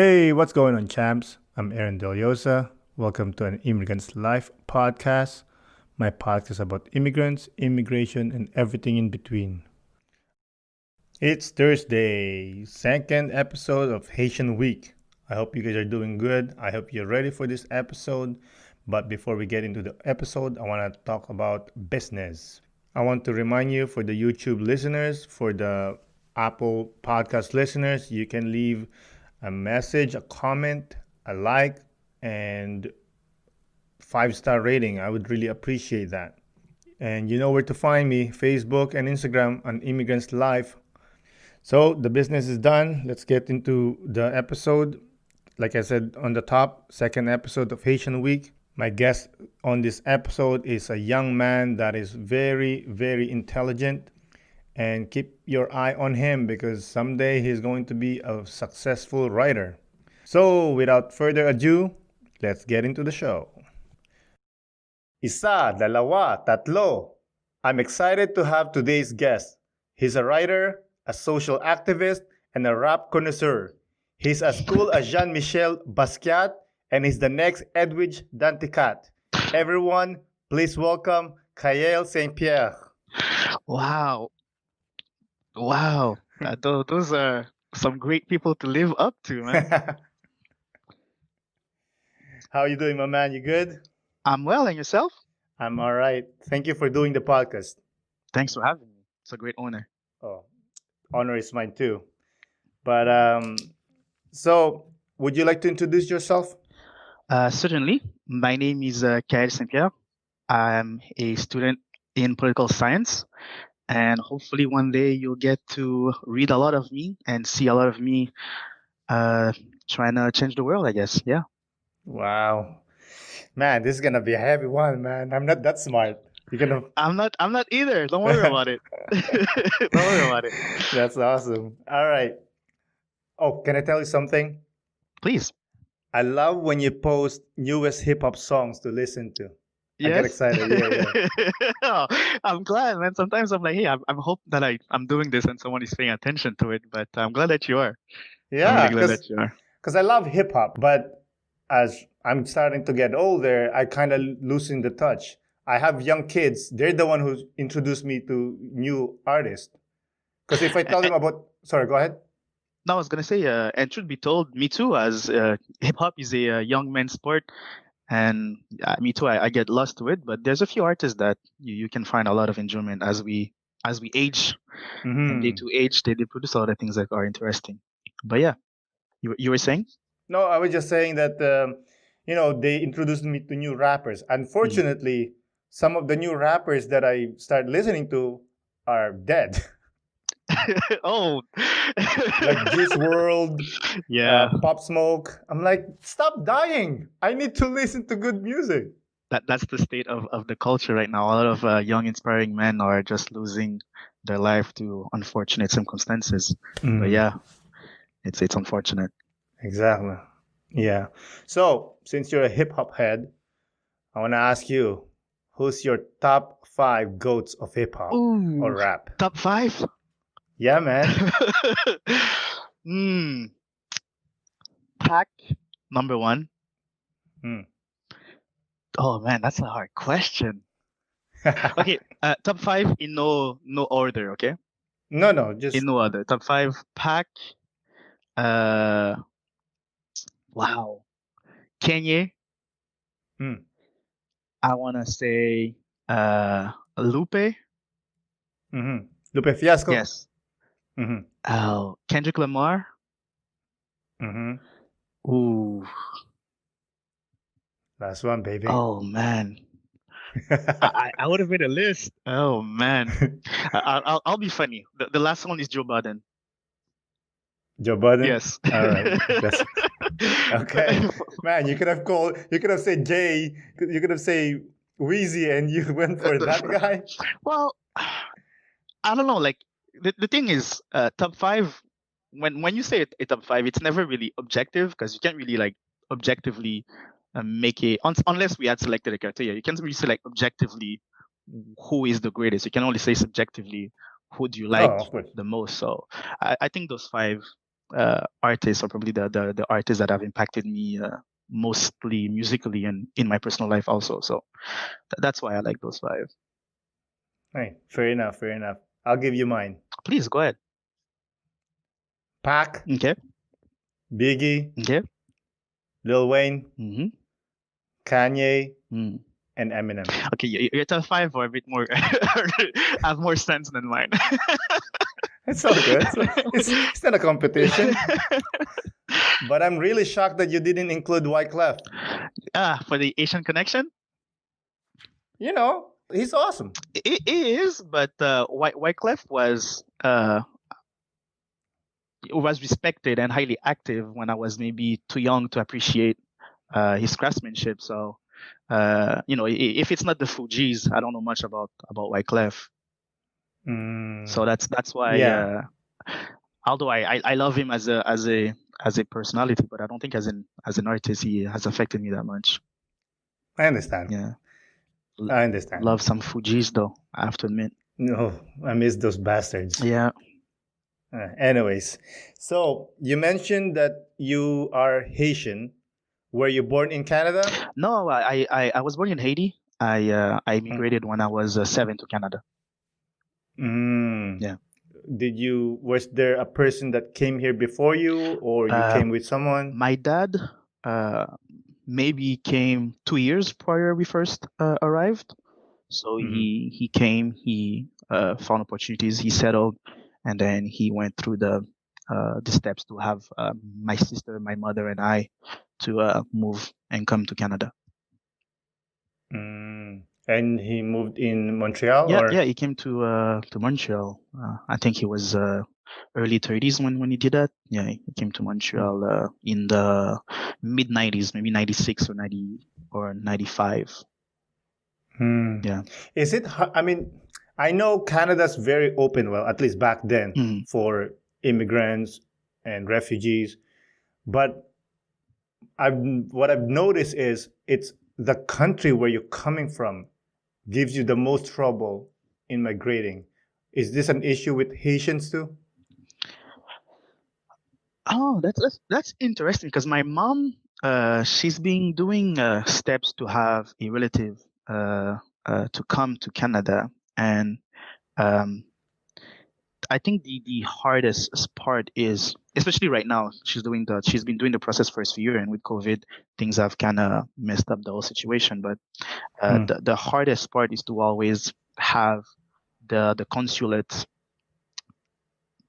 Hey, what's going on, champs? I'm Aaron Deliosa. Welcome to an Immigrant's Life podcast, my podcast about immigrants, immigration, and everything in between. It's Thursday, second episode of Haitian Week. I hope you guys are doing good. I hope you're ready for this episode. But before we get into the episode, I want to talk about business. I want to remind you for the YouTube listeners, for the Apple podcast listeners, you can leave a message, a comment, a like, and 5-star rating. I would really appreciate that. And you know where to find me, Facebook and Instagram on Immigrants Life. So the business is done. Let's get into the episode. Like I said on the top, second episode of Haitian Week. My guest on this episode is a young man that is very, very intelligent. And keep your eye on him because someday he's going to be a successful writer. So without further ado, let's get into the show. Isa, dalawa, tatlo. I'm excited to have today's guest. He's a writer, a social activist, and a rap connoisseur. He's as cool as Jean-Michel Basquiat, and he's the next Edwidge Danticat. Everyone, please welcome Kaël Saint-Pierre. Wow. Those are some great people to live up to, man. How are you doing, my man? You good? I'm well, and yourself? I'm all right. Thank you for doing the podcast. Thanks for having me. It's a great honor. Oh, honor is mine too. But so would you like to introduce yourself? Certainly. My name is Kaël Saint-Pierre. I'm a student in political science, and hopefully one day you'll get to read a lot of me and see a lot of me trying to change the world, I guess. Yeah. Wow. Man, this is gonna be a heavy one, man. I'm not that smart. You're gonna I'm not either. Don't worry about it. Don't worry about it. That's awesome. All right. Oh, can I tell you something? Please. I love when you post newest hip hop songs to listen to. I get Yes. excited. Yeah. I'm glad, man. Sometimes I'm like, hey, I'm hope that I'm doing this and someone is paying attention to it. But I'm glad that you are. I'm Yeah, really glad that you are. because I love hip hop, but as I'm starting to get older, I kind of losing the touch. I have young kids; they're the one who introduced me to new artists. Because if I tell them about, sorry, go ahead. No, I was gonna say, and truth be told, me too. As hip hop is a young man's sport, and me too. I get lost to it. But there's a few artists that you can find a lot of enjoyment as we age, and they to age, they produce a lot of things that are interesting. But yeah, you were saying? No, I was just saying that they introduced me to new rappers. Unfortunately, some of the new rappers that I started listening to are dead. Oh, Like Juice World, yeah. Pop Smoke. I'm like, stop dying. I need to listen to good music. That's the state of the culture right now. A lot of young, inspiring men are just losing their life to unfortunate circumstances. But yeah, it's unfortunate. Exactly. Yeah. So, since you're a hip hop head, I want to ask you, who's your top 5 goats of hip hop or rap? Top 5? Yeah, man. Pac, number 1. Hmm. Oh man, that's a hard question. Okay, top 5 in no order, okay? No, just in no order. Top 5, Pac. Wow. Kanye. I wanna say Lupe. Lupe Fiasco. Yes. Oh, Kendrick Lamar. Ooh. Last one, baby. Oh man. I would have made a list. Oh man. I'll be funny. The last one is Joe Biden. Joe Biden? Yes. All right. Okay. Man, you could have said Jay, you could have said Wheezy, and you went for that guy? Well, I don't know. Like, the thing is, top 5, when you say a top 5, it's never really objective because you can't really, like, objectively make it, unless we had selected a criteria, you can't really select objectively who is the greatest. You can only say subjectively who do you like the most. So I think those 5 artists, or probably the artists that have impacted me mostly musically and in my personal life also. So that's why I like those five. Hey, fair enough, fair enough. I'll give you mine. Please go ahead. Pac, Okay. Biggie, Okay. Lil Wayne, Mm-hmm. Kanye, Mm. and Eminem. Okay, your top five are a bit more have more sense than mine. It's all good. It's not a competition. But I'm really shocked that you didn't include Wyclef. For the Asian connection, You know, he's awesome. it is, but Wyclef was respected and highly active when I was maybe too young to appreciate his craftsmanship. So, if it's not the Fugees, I don't know much about Wyclef. So that's why. Yeah. Although I love him as a personality, but I don't think as an artist he has affected me that much. I understand. Yeah. I understand. Love some Fugees though, I have to admit. No, I miss those bastards. Yeah. Anyways, so you mentioned that you are Haitian. Were you born in Canada? No, I was born in Haiti. I immigrated when I was 7 to Canada. Yeah. Was there a person that came here before you, or you came with someone? My dad maybe came 2 years prior we first arrived. So he came, he found opportunities, he settled, and then he went through the steps to have my sister, my mother, and I to move and come to Canada. And he moved in Montreal? Yeah, he came to Montreal. I think he was early 30s when he did that. Yeah, he came to Montreal in the mid 90s, maybe 96 or 90 or 95. Yeah. Is it? I mean, I know Canada's very open. Well, at least back then, for immigrants and refugees. But what I've noticed is it's the country where you're coming from gives you the most trouble in migrating. Is this an issue with Haitians too? Oh, that's interesting because my mom, she's been doing steps to have a relative to come to Canada, and I think the hardest part is, especially right now, she's been doing the process for a year, and with COVID, things have kind of messed up the whole situation. But the hardest part is to always have the consulate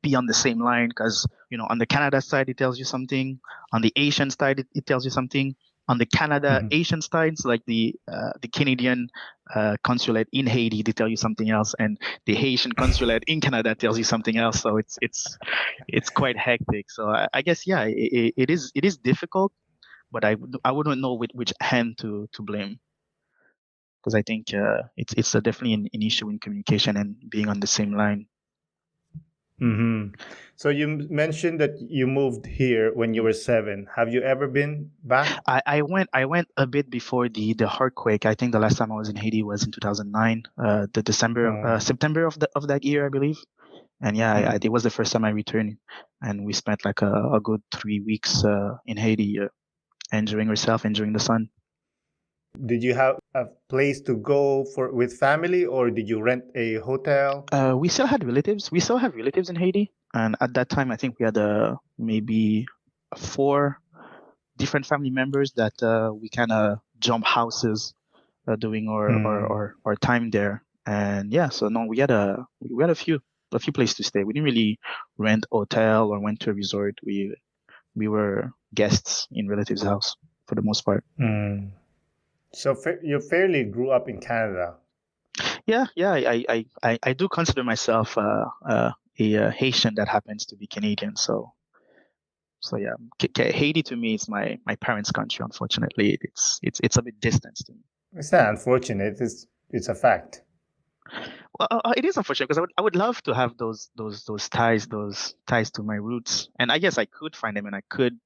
be on the same line, because on the Canada side it tells you something, on the Asian side it tells you something, on the Canada Asian sides, like the Canadian consulate in Haiti, they tell you something else, and the Haitian consulate in Canada tells you something else. So it's quite hectic. So I guess it is difficult, but I wouldn't know which hand to blame, because I think it's definitely an issue in communication and being on the same line. So you mentioned that you moved here when you were 7. Have you ever been back? I went a bit before the earthquake. I think the last time I was in Haiti was in 2009, September of that year, I believe. And it was the first time I returned, and we spent like a good 3 weeks in Haiti, enjoying the sun. Did you have a place to go with family, or did you rent a hotel? We still had relatives. We still have relatives in Haiti, and at that time, I think we had maybe 4 different family members that we kind of jump houses doing our time there. And so no, we had a few places to stay. We didn't really rent a hotel or went to a resort. We were guests in relatives' house for the most part. So you fairly grew up in Canada. Yeah. I do consider myself a Haitian that happens to be Canadian. So yeah, Haiti to me is my parents' country. Unfortunately, it's a bit distant to me. It's not unfortunate. It's a fact. Well, it is unfortunate because I would love to have those ties to my roots, and I guess I could find them and I could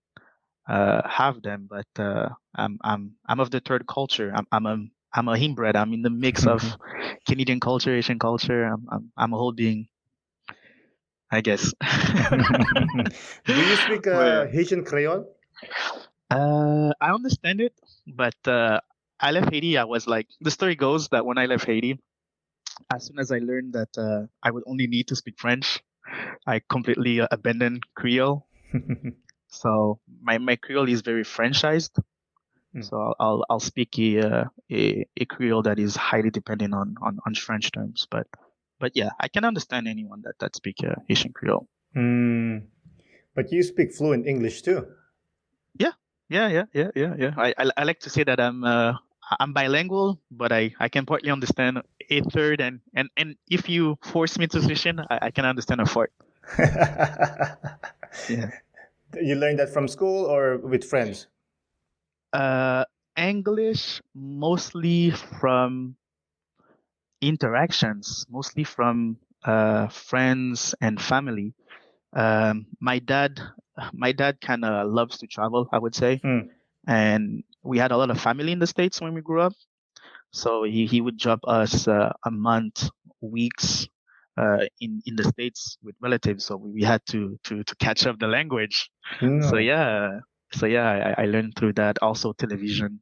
have them, but I'm of the third culture. I'm a inbred. I'm in the mix of Canadian culture, Asian culture. I'm a whole being. I guess. Do you speak But Haitian Creole? I understand it, but I left Haiti. I was like, the story goes that when I left Haiti, as soon as I learned that I would only need to speak French, I completely abandoned Creole. So my Creole is very Frenchized. Mm. So I'll speak a Creole that is highly dependent on French terms. But yeah, I can understand anyone that speak Haitian Creole. Mm. But you speak fluent English too. Yeah, yeah. I like to say that I'm bilingual, but I can partly understand a third, and if you force me to switch in, I can understand a fourth. Yeah. You learned that from school or with friends? Uh, English mostly from interactions, mostly from friends and family. My dad, my dad kind of loves to travel, I would say, Mm. and we had a lot of family in the States when we grew up. So he would drop us a month, weeks in the States with relatives. So we had to catch up the language. So No. yeah, I learned through that. Also television,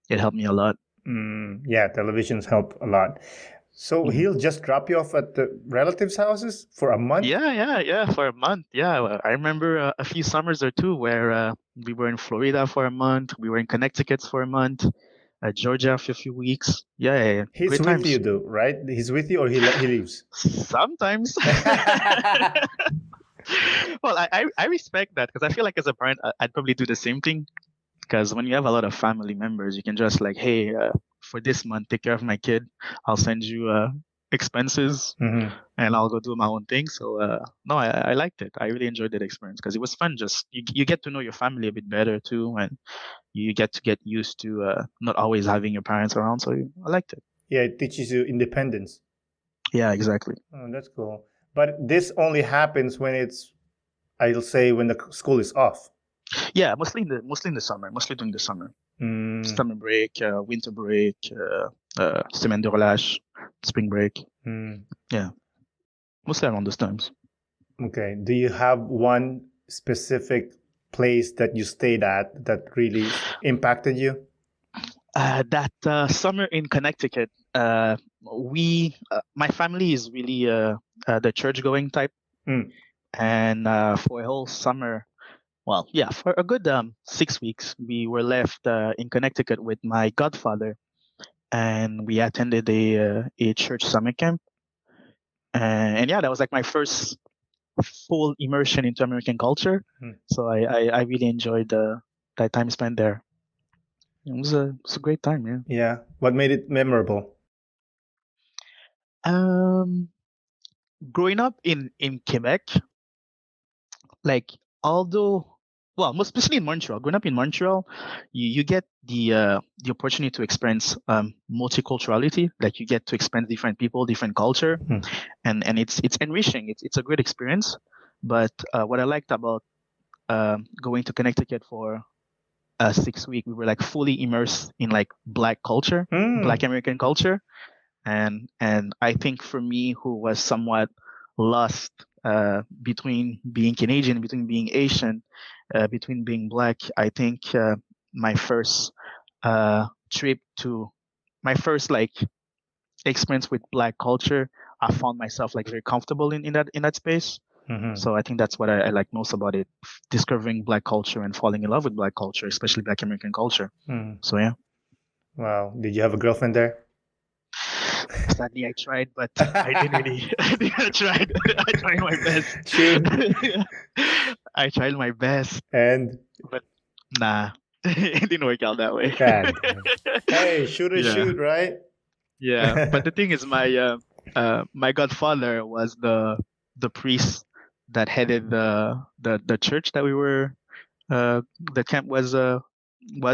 it helped me a lot. Yeah, televisions help a lot. So Mhm. he'll just drop you off at the relatives' houses for a month? Yeah, for a month. Yeah, well, I remember a few summers or two where we were in Florida for a month, we were in Connecticut for a month, Georgia for a few weeks. Yeah. He's Great with you, times. though, right? He's with you, or he leaves? Sometimes. Well, I respect that because I feel like as a parent, I'd probably do the same thing. Because when you have a lot of family members, you can just like, hey, for this month, take care of my kid. I'll send you expenses Hmm. and I'll go do my own thing. So no, I liked it. I really enjoyed that experience because it was fun. Just you get to know your family a bit better too, and you get used to not always having your parents around. So I liked it. Yeah, it teaches you independence. Yeah, exactly. Oh, that's cool. But this only happens when it's, I'll say, when the school is off. Yeah, mostly in the summer, mostly during the summer. Mm, Summer break, winter break, semaine de relâche, spring break. mm. Yeah, mostly around those times. Okay. Do you have one specific place that you stayed at that really impacted you? That summer in Connecticut, my family is really the church-going type, Mm. and for a whole summer, well, yeah, for a good 6 weeks, we were left in Connecticut with my godfather, and we attended a church summer camp, and yeah, that was like my first full immersion into American culture. Mm. So I really enjoyed that time spent there. It was a great time, yeah. Yeah. What made it memorable? Um, Growing up in Quebec, like although well, most especially in Montreal, growing up in Montreal, you get the opportunity to experience multiculturality. Like you get to experience different people, different culture, Mm. and it's enriching. It's a great experience. But what I liked about going to Connecticut for 6 weeks, we were like fully immersed in like Black culture, Black Mm. American culture, and I think for me, who was somewhat lost between being Canadian, between being Asian, between being Black, I think my first trip to my first like experience with Black culture, I found myself like very comfortable in that space. Hmm. So I think that's what I like most about it, discovering Black culture and falling in love with Black culture, especially Black American culture. Mm. So yeah. Wow. Did you have a girlfriend there? Sadly, I tried, but I didn't really. I tried. I tried my best. Shoot. I tried my best, And but nah, it didn't work out that way. God damn. Hey, shoot or Yeah, shoot, right? yeah. But the thing is, my godfather was the priest that headed the church that we were the camp was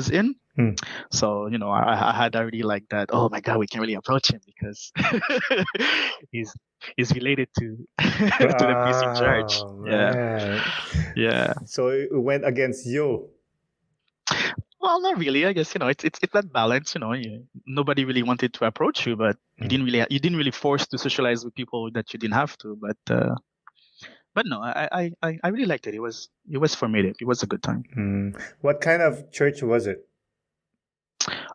in. Hmm. So, I had already like that. Oh my God, we can't really approach him because he's he's related to to the priest in charge. Oh Yeah, man. yeah. So it went against you. Well, not really. I guess it's that balance. Nobody really wanted to approach you, but Hmm. you didn't really force to socialize with people that you didn't have to. But but no, I really liked it. It was formative. It was a good time. What kind of church was it?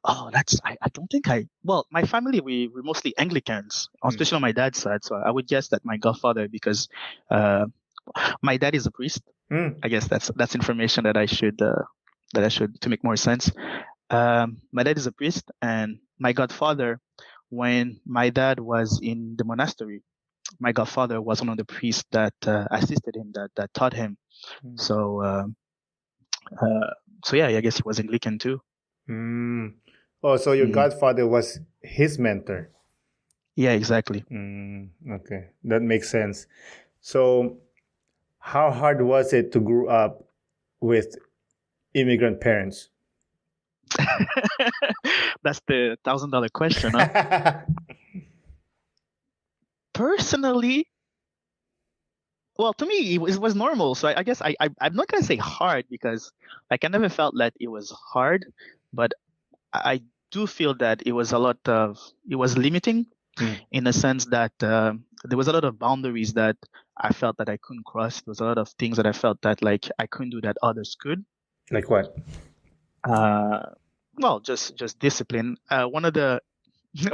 Oh, I don't think well, my family, we're mostly Anglicans, Mm. especially on my dad's side. So I would guess that my godfather, because uh, my dad is a priest. Mm. I guess that's information that I should to make more sense. My dad is a priest, and my godfather, when my dad was in the monastery, my godfather was one of the priests that assisted him, that taught him. Mm. So, uh, so yeah, I guess he was Anglican too. Mm. Oh, so your Hmm. godfather was his mentor. Yeah, exactly. Okay, that makes sense. So, how hard was it to grow up with immigrant parents? That's the $1,000 question, huh? Personally, well, to me, it was normal. So I guess I'm not gonna say hard because like I never felt that it was hard, but I do feel that it was limiting Mm. in the sense that there was a lot of boundaries that I felt that I couldn't cross. There was a lot of things that I felt that like I couldn't do that others could. Like what? Uh, well, just discipline. One of the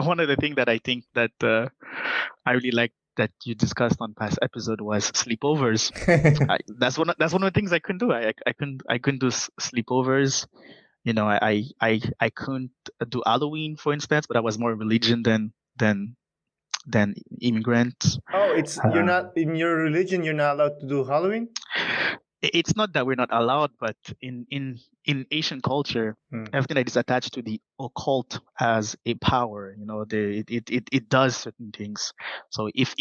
one of the things that I think that I really like that you discussed on past episode was sleepovers. That's one of the things I couldn't do. I couldn't do sleepovers. You know, I couldn't do Halloween, for instance, but I was more religion than immigrants. Oh, it's you're Uh, not in your religion. You're not allowed to do Halloween. it's not that we're not allowed, but in Asian culture, Mm. everything that is attached to the occult as a power, it does certain things. So if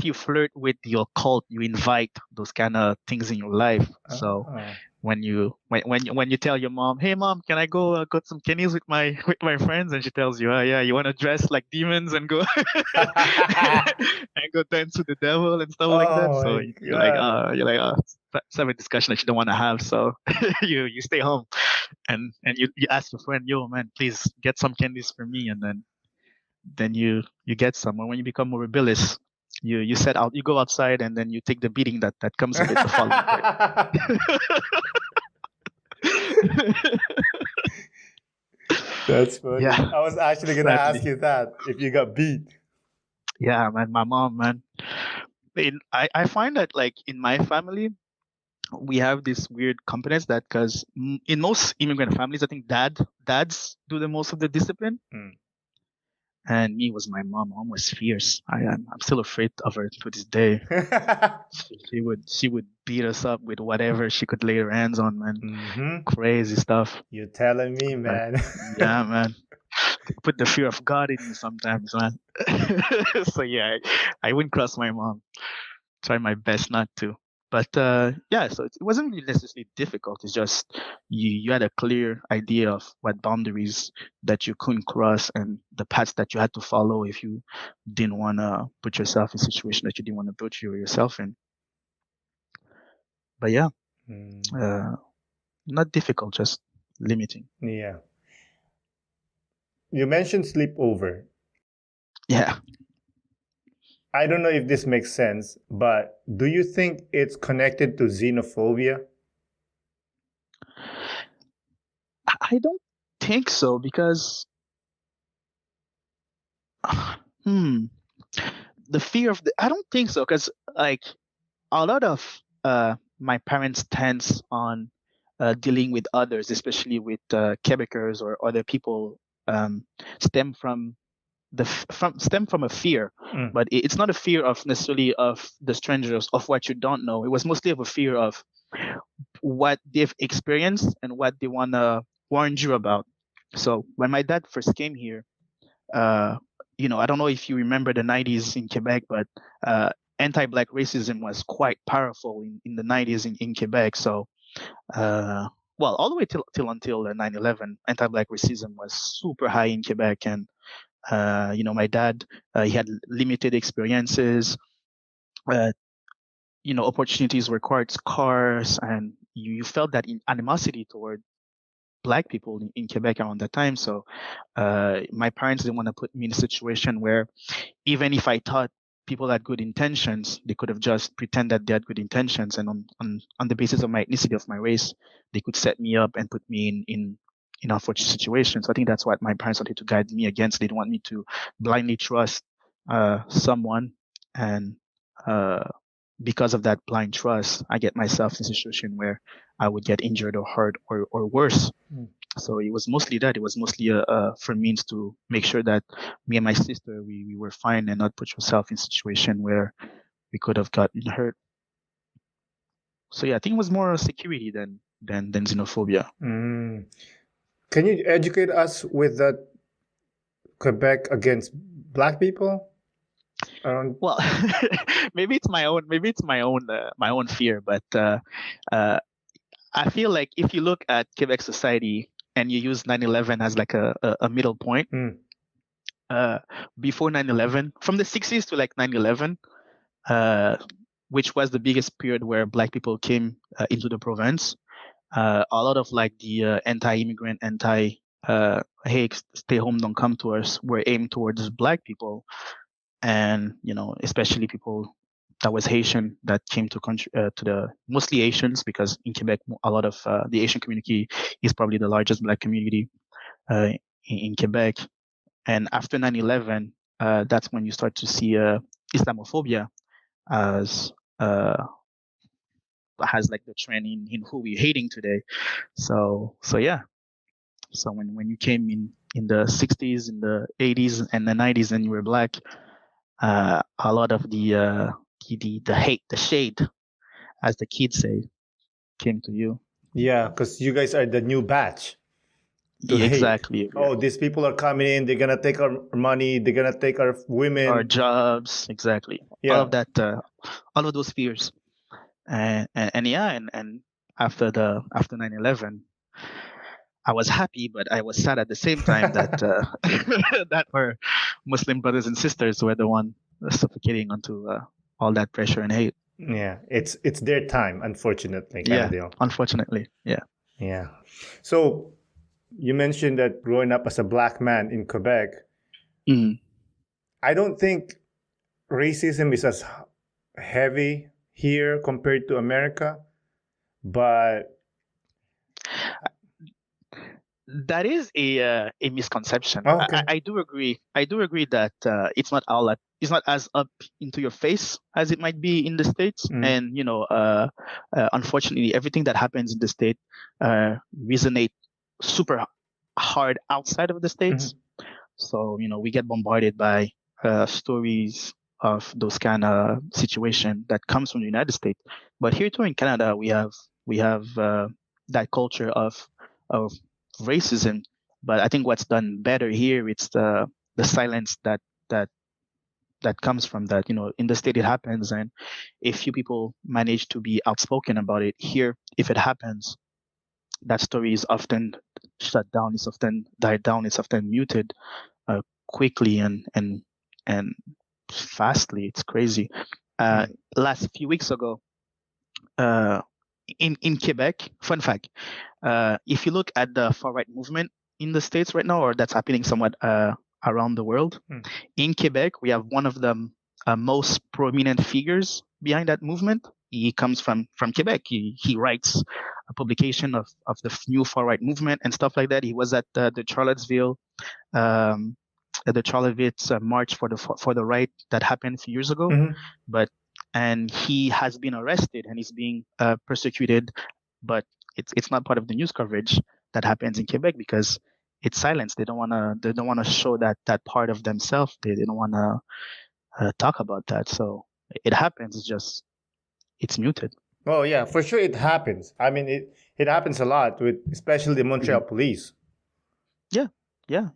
you flirt with the occult, you invite those kind of things in your life. So Oh. when you tell your mom, "Hey mom, can I go got some candies with my with my friends?" and she tells you, "Oh yeah, you want to dress like demons and go and go dance with the devil and stuff like that." Oh So my god. let's have a discussion that you don't want to have. So you stay home and you ask your friend, "Yo man, please get some candies for me," and then you get some. And when you become more rebellious, you set out, you go outside, and then you take the beating that comes with it the following day. That's funny. Yeah, I was actually gonna ask sadly. you that if you got beat. Yeah, man, my mom, man. I find that like in my family, we have this weird competence that because in most immigrant families, I think dads do the most of the discipline, Mm. and me was my mom. Mom was fierce. I'm still afraid of her to this day. She would beat us up with whatever she could lay her hands on, man. Mm-hmm. Crazy stuff. You're telling me, But man. yeah, man. Put the fear of God in you sometimes, man. So yeah, I wouldn't cross my mom. Try my best not to. But yeah, so it wasn't really necessarily difficult. It's just you had a clear idea of what boundaries that you couldn't cross and the paths that you had to follow if you didn't want to put yourself in a situation that you didn't want to put yourself in. But yeah, Mm. uh, not difficult, just limiting. Yeah. You mentioned sleepover. Yeah, I don't know if this makes sense, but do you think it's connected to xenophobia? I don't think so because hmm, the fear of I don't think so because like a lot of my parents' stance on dealing with others, especially with Quebecers or other people, um, stem from stem from a fear, Mm. but it's not a fear of necessarily of the strangers of what you don't know. It was mostly of a fear of what they've experienced and what they wanna warn you about. So when my dad first came here, uh, I don't know if you remember the 90s in Quebec, but uh, anti-black racism was quite powerful in the 90s in Quebec. So, well, all the way till until 9/11, anti-black racism was super high in Quebec. And, my dad, he had limited experiences. Uh, opportunities were quite scarce, and you felt that animosity toward black people in Quebec around that time. So my parents didn't want to put me in a situation where even if I thought people had good intentions. They could have just pretend that they had good intentions, and on the basis of my ethnicity, of my race, they could set me up and put me in unfortunate situations. So I think that's what my parents wanted to guide me against. They didn't want me to blindly trust someone, and because of that blind trust, I get myself in a situation where I would get injured or hurt or worse. Mm. So it was mostly that. It was mostly for means to make sure that me and my sister, we were fine and not put yourself in a situation where we could have gotten hurt. So yeah, I think it was more security than xenophobia. Mm. Can you educate us with that Quebec against black people? Well, maybe it's my own fear, but I feel like if you look at Quebec society and you use 9/11 as like a middle point, Mm. Before 9/11, from the 60s to like 9/11, which was the biggest period where black people came into the province, a lot of like the anti-immigrant, hey, stay home, don't come to us, were aimed towards black people, and especially people that was Haitian that came to the mostly Asians, because in Quebec a lot of the Asian community is probably the largest black community in Quebec. And after 9/11, that's when you start to see Islamophobia as has like the trend in who we're hating today. So yeah. So when you came in the 60s, in the 80s, and the 90s, and you were black, a lot of the hate, the shade, as the kids say, came to you. Yeah, because you guys are the new batch to Yeah, hate. exactly. Oh, these people are coming in. They're gonna take our money. They're gonna take our women. Our jobs, exactly. Yeah. All of that, all of those fears, and yeah, and after 9/11, I was happy, but I was sad at the same time that that our Muslim brothers and sisters were the one suffocating onto all that pressure and hate. Yeah, it's their time, unfortunately, kind Yeah, of deal. unfortunately, yeah. Yeah. So you mentioned that growing up as a black man in Quebec, Mm. I don't think racism is as heavy here compared to America, but That is a misconception. oh, okay. I do agree. I do agree that it's not as up into your face as it might be in the States. Mm. And unfortunately, everything that happens in the state resonate super hard outside of the States. Mm-hmm. So we get bombarded by stories of those kind of situation that comes from the United States. But here too in Canada, we have that culture of racism. But I think what's done better here, it's the silence that comes from that. In the state it happens, and a few people manage to be outspoken about it. Here, if it happens, that story is often shut down. It's often died down. It's often muted quickly and fastly. It's crazy. Last few weeks ago, in Quebec, fun fact, if you look at the far right movement in the States right now, or that's happening somewhat around the world, in Quebec, we have one of the most prominent figures behind that movement. He comes from Quebec. He writes a publication of the new far right movement and stuff like that. He was at the Charlottesville march for the right that happened a few years ago. Mm-hmm. And he has been arrested and he's being persecuted, but it's not part of the news coverage that happens in Quebec because it's silenced. They don't wanna show that part of themselves. They don't wanna talk about that. So it happens. It's muted. Oh yeah, for sure it happens. I mean, it happens a lot with especially the Montreal police. Yeah. There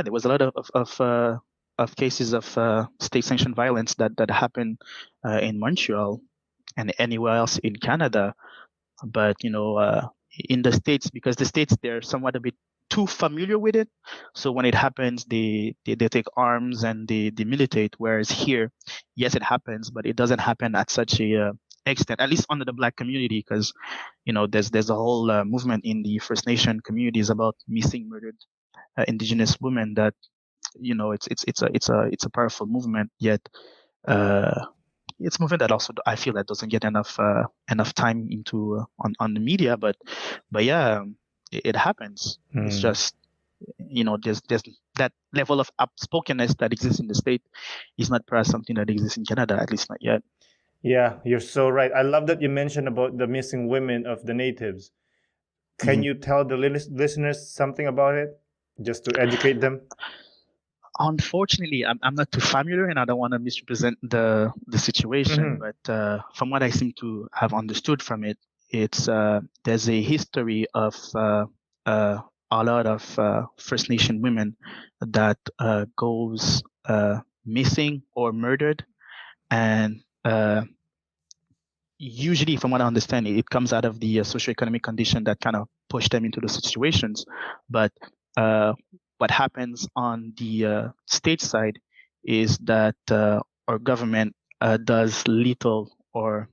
was a lot of cases of state-sanctioned violence that happened in Montreal and anywhere else in Canada. But in the States, because the States, they're somewhat a bit too familiar with it, so when it happens, they take arms and they militate. Whereas here, yes, it happens, but it doesn't happen at such a extent, at least under the black community, because there's a whole movement in the First Nation communities about missing murdered Indigenous women that it's a powerful movement. Yet it's a movement that also I feel that doesn't get enough time into on the media. But yeah, it happens. It's just there's that level of outspokenness that exists in the state is not perhaps something that exists in Canada, at least not yet. Yeah, you're so right. I love that you mentioned about the missing women of the natives. Can you tell the listeners something about it, just to educate them? Unfortunately, I'm not too familiar, and I don't want to misrepresent the situation. But from what I seem to have understood from it, it's there's a history of a lot of First Nation women that goes missing or murdered, and usually, from what I understand, it comes out of the socioeconomic condition that kind of push them into those situations. But what happens on the state side is that our government does little or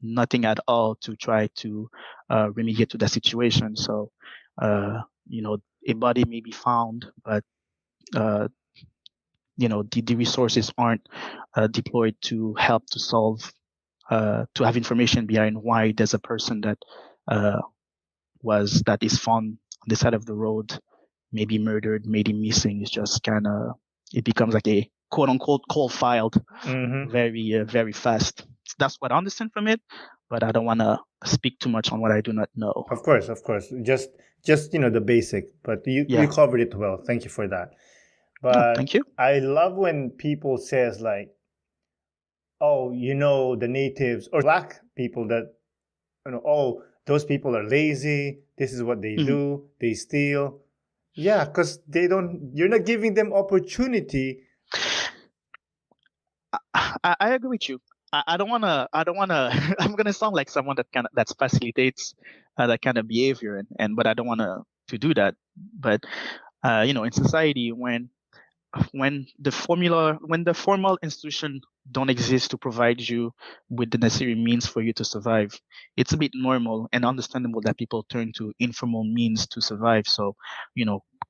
nothing at all to try to remediate to that situation. So, a body may be found, but the resources aren't deployed to help to solve to have information behind why there's a person that that is found on the side of the road, maybe murdered, maybe missing. It's just kind of it becomes like a quote unquote cold filed very fast. That's what I understand from it, but I don't want to speak too much on what I do not know. Of course. Just the basic, but you covered it well. Thank you for that. But thank you. I love when people says like, oh, the natives or black people that, oh, those people are lazy. This is what they do. They steal. Yeah, because you're not giving them opportunity. I agree with you. I don't wanna, I'm gonna sound like someone that facilitates that kind of behavior but I don't wanna to do that. But, in society, when the formal institution don't exist to provide you with the necessary means for you to survive, it's a bit normal and understandable that people turn to informal means to survive. So,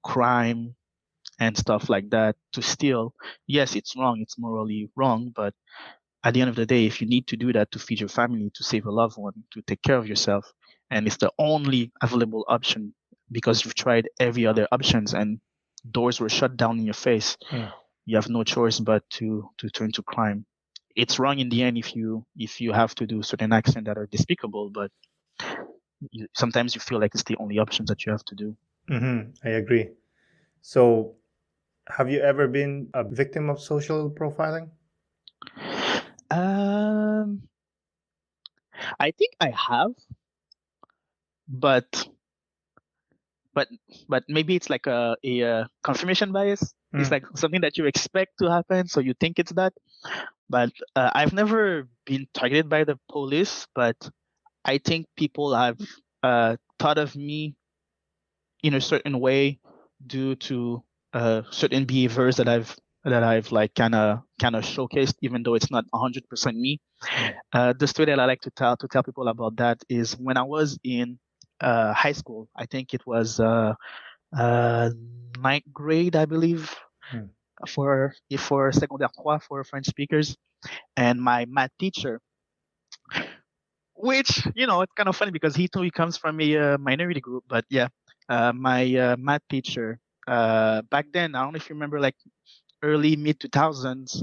crime and stuff like that to steal. Yes, it's wrong. It's morally wrong. But at the end of the day, if you need to do that to feed your family, to save a loved one, to take care of yourself, and it's the only available option because you've tried every other options and doors were shut down in your face, you have no choice but to turn to crime. It's wrong in the end if you have to do certain actions that are despicable, but sometimes you feel like it's the only options that you have to do. I agree. So, have you ever been a victim of social profiling? I think I have, but maybe it's like a confirmation bias. It's like something that you expect to happen, so you think it's that. But I've never been targeted by the police, but I think people have thought of me in a certain way due to certain behaviors that I've like kind of showcased, even though it's not 100% me. The story that I like to tell people about that is when I was in high school. I think it was ninth grade, I believe, for secondaire 3 for French speakers, and my math teacher, which it's kind of funny because he too comes from a minority group, but yeah, my math teacher back then, I don't know if you remember, like early mid 2000s,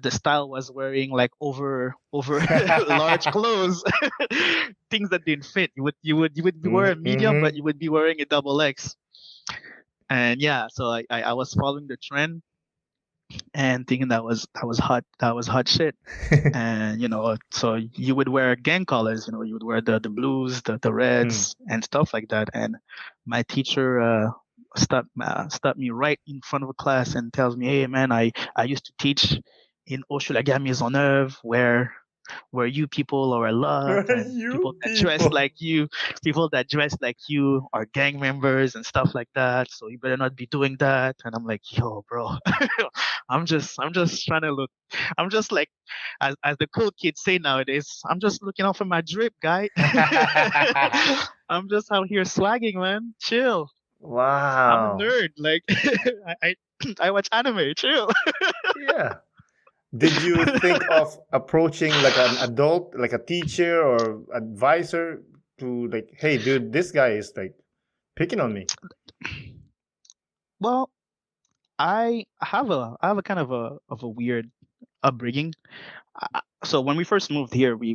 the style was wearing like over large clothes, things that didn't fit. You would be wearing a medium, but you would be wearing a double X. And yeah, so I was following the trend and thinking that was hot shit. And so you would wear gang colors, you would wear the blues, the reds, and stuff like that. And my teacher stopped me right in front of a class and tells me, "Hey man, I used to teach in Hochelaga Maisonneuve where you people are a lot, and people that dress like you are gang members and stuff like that. So you better not be doing that." And I'm like, "Yo, bro, I'm just trying to look. I'm just like, as the cool kids say nowadays, I'm just looking out for my drip, guy. I'm just out here swagging, man. Chill. Wow. I'm a nerd. Like, I watch anime. Chill. Yeah. Did you think of approaching like an adult, like a teacher or advisor to like, hey, dude, this guy is like picking on me? Well, I have a kind of a weird upbringing. So when we first moved here, we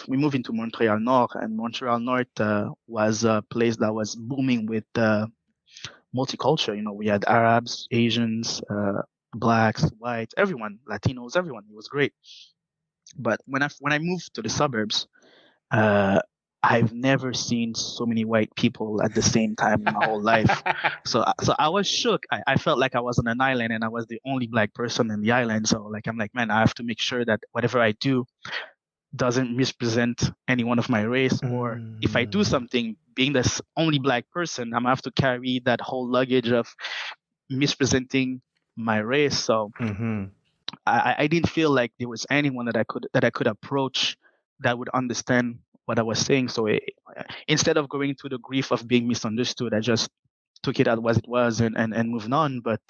moved into Montreal Nord, and Montreal Nord was a place that was booming with multicultural. We had Arabs, Asians, blacks, whites, everyone, Latinos, everyone. It was great. But when I moved to the suburbs, uh, I've never seen so many white people at the same time in my whole life. So I was shook. I felt like I was on an island and I was the only black person in the island. So like I'm like, man, I have to make sure that whatever I do doesn't mispresent any one of my race, or if I do Mm. something, being the only black person, I'm gonna have to carry that whole luggage of mispresenting my race. So Mm-hmm. I didn't feel like there was anyone that I could approach that would understand what I was saying. So instead of going through the grief of being misunderstood, I just took it as it was and moved on. But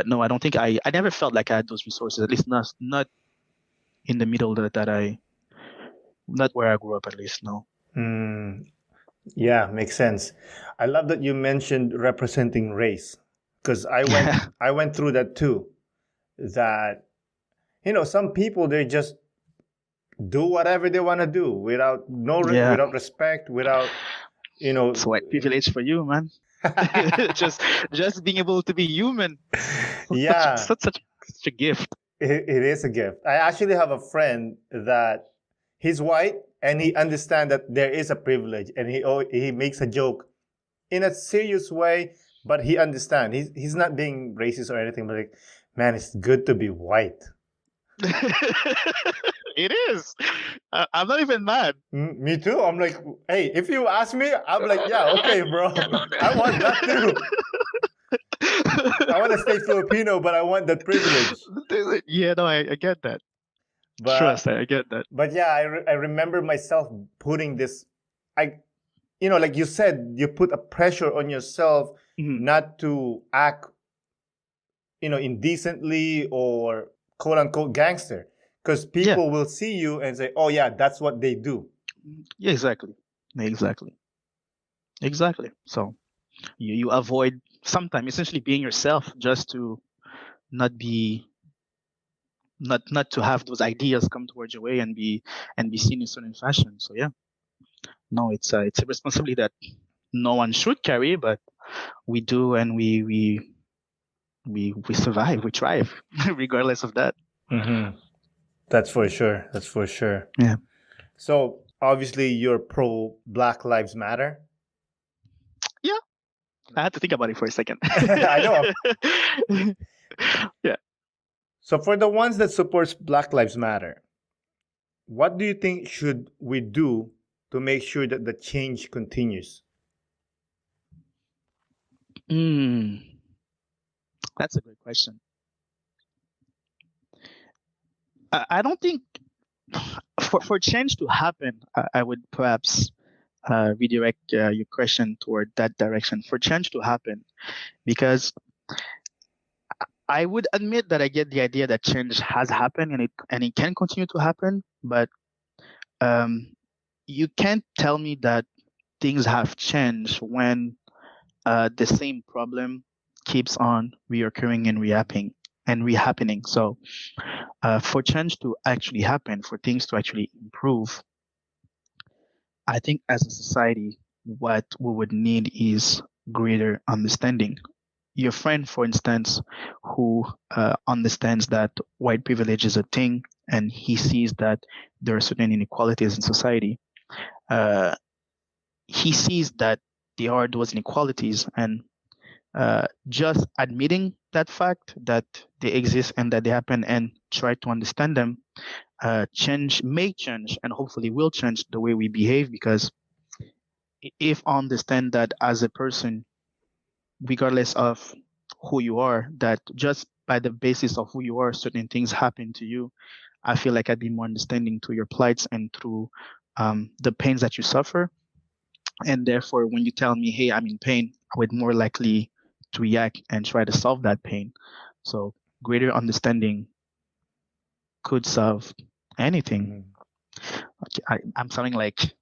no, I don't think I never felt like I had those resources. At least not in the middle that I not where I grew up. At least no. Mm. Yeah, makes sense. I love that you mentioned representing race because I went through that too. That some people they just do whatever they want to do without Yeah, without respect, without you it's know. white privilege for you, man. just just being able to be human, Yeah, such a gift. it is a gift. I actually have a friend that he's white and he understands that there is a privilege, and he makes a joke in a serious way, but he understands. He's not being racist or anything, but like, man, it's good to be white. It is. I'm not even mad. Me too. I'm like, hey, if you ask me, I'm like, yeah, okay, bro. I want that too. I want to stay Filipino, but I want that privilege. Yeah, no, I get that. Trust, But I get that. yeah, I remember myself putting this. I like you said, you put a pressure on yourself Mhm. not to act indecently or quote unquote gangster, because Yeah, people will see you and say, oh yeah, that's what they do. yeah, exactly, exactly. So you avoid sometimes essentially being yourself just to not be not to have those ideas come towards your way and be seen in a certain fashion. So yeah, no, it's a responsibility that no one should carry, but we do, and we survive, we thrive, regardless of that. Mm-hmm. That's for sure. That's for sure. Yeah, So obviously you're pro Black Lives Matter. yeah. I had to think about it for a second. I know. Yeah. So for the ones that supports Black Lives Matter, what do you think should we do to make sure that the change continues? Mm, that's a great question. I don't think for change to happen, I would perhaps redirect your question toward that direction. For change to happen, because I would admit that I get the idea that change has happened and it can continue to happen, but um, you can't tell me that things have changed when the same problem keeps on reoccurring and rehappening. So for change to actually happen, for things to actually improve, I think as a society, what we would need is greater understanding. Your friend, for instance, who understands that white privilege is a thing and he sees that there are certain inequalities in society, uh, he sees that there are those inequalities, and just admitting that fact that they exist and that they happen and try to understand them may change and hopefully will change the way we behave, because if I understand that as a person, regardless of who you are, that just by the basis of who you are, certain things happen to you, I feel like I'd be more understanding to your plights and through the pains that you suffer. And therefore, when you tell me, hey, I'm in pain, I would more likely react and try to solve that pain. So greater understanding could solve anything. I'm sounding like